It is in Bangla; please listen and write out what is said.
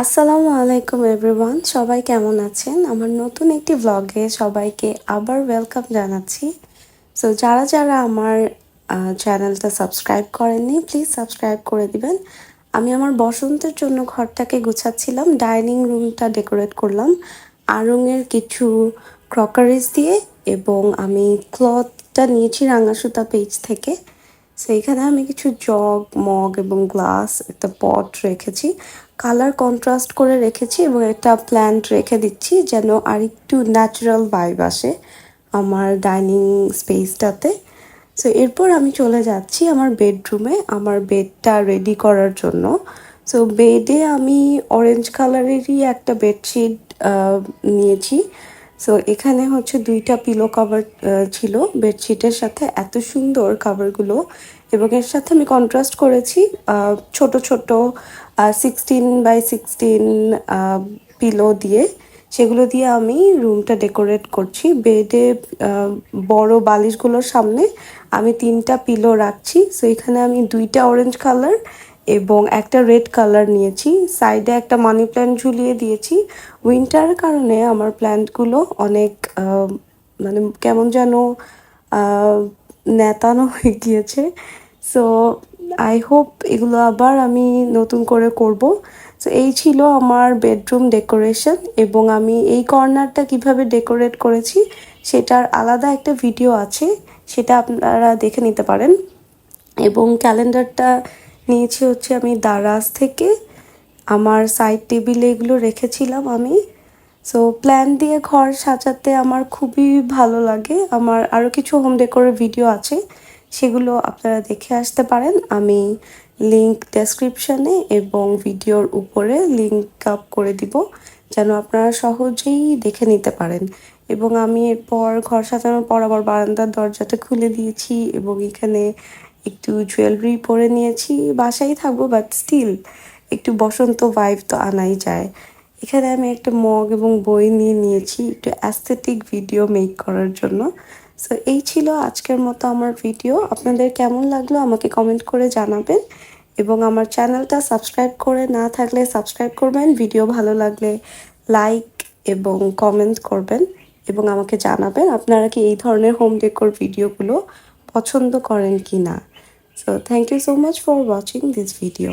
আসসালামু আলাইকুম এভরিওয়ান, সবাই কেমন আছেন? আমার নতুন একটি ব্লগে সবাইকে আবার ওয়েলকাম জানাচ্ছি। সো যারা যারা আমার চ্যানেলটা সাবস্ক্রাইব করেননি, প্লিজ সাবস্ক্রাইব করে দিবেন। আমি আমার বসন্তের জন্য ঘরটাকে গুছাচ্ছিলাম, ডাইনিং রুমটা ডেকোরেট করলাম আড়ংয়ের কিছু ক্রকারিজ দিয়ে, এবং আমি ক্লথটা নিয়েছি রাঙা সুতা পেজ থেকে। সো এখানে আমি কিছু জগ, মগ এবং গ্লাস, একটা পট রেখেছি, কালার কন্ট্রাস্ট করে রেখেছি, এবং একটা প্ল্যান্ট রেখে দিচ্ছি যেন আরেকটু ন্যাচারাল ভাইব আসে আমার ডাইনিং স্পেসটাতে। সো এরপর আমি চলে যাচ্ছি আমার বেডরুমে আমার বেডটা রেডি করার জন্য। সো বেডে আমি অরেঞ্জ কালারেরই একটা বেডশিট নিয়েছি। সো এখানে হচ্ছে 2টা পিলো কভার ছিল বেডশিটের সাথে, এত সুন্দর কভারগুলো। এবং এর সাথে আমি কন্ট্রাস্ট করেছি ছোট ছোট 16x16 পিলো দিয়ে, সেগুলো দিয়ে আমি রুমটা ডেকোরেট করছি। বেডে বড় বালিশগুলোর সামনে আমি 3টা পিলো রাখছি। সো এখানে আমি 2টা অরেঞ্জ কালার এবং একটা রেড কালার নিয়েছি। সাইডে একটা মানি প্ল্যান্ট ঝুলিয়ে দিয়েছি। উইন্টার কারণে আমার প্ল্যান্টগুলো অনেক মানে কেমন যেন নেতানো হয়ে গিয়েছে। সো আই হোপ এগুলো আবার আমি নতুন করে করব। সো এই ছিল আমার বেডরুম ডেকোরেশন, এবং আমি এই কর্নারটা কিভাবে ডেকোরেট করেছি সেটার আলাদা একটা ভিডিও আছে, সেটা আপনারা দেখে নিতে পারেন। এবং ক্যালেন্ডারটা নিয়েছি হচ্ছে আমি দারাজ থেকে, আমার সাইড টেবিলে এগুলো রেখেছিলাম আমি। সো প্ল্যান দিয়ে ঘর সাজাতে আমার খুবই ভালো লাগে। আমার আরও কিছু হোম ডেকোরের ভিডিও আছে, সেগুলো আপনারা দেখে আসতে পারেন। আমি লিংক ডেসক্রিপশানে এবং ভিডিওর উপরে লিংক আপ করে দিব যেন আপনারা সহজেই দেখে নিতে পারেন। এবং আমি এরপর ঘর সাজানোর পর আবার বারান্দার দরজাটা খুলে দিয়েছি, এবং এখানে একটু জুয়েলারি পরে নিয়েছি। বাসায় থাকবো, বাট স্টিল একটু বসন্ত ভাইব তো আনাই যায়। এখানে আমি একটা মগ এবং বই নিয়ে নিয়েছি একটু অ্যাস্থেটিক ভিডিও মেক করার জন্য। সো এই ছিল আজকের মতো আমার ভিডিও। আপনাদের কেমন লাগলো আমাকে কমেন্ট করে জানাবেন, এবং আমার চ্যানেলটা সাবস্ক্রাইব করে না থাকলে সাবস্ক্রাইব করবেন। ভিডিও ভালো লাগলে লাইক এবং কমেন্ট করবেন, এবং আমাকে জানাবেন আপনারা কি এই ধরনের হোম ডেকোর ভিডিওগুলো পছন্দ করেন কি না। So thank you so much for watching this video.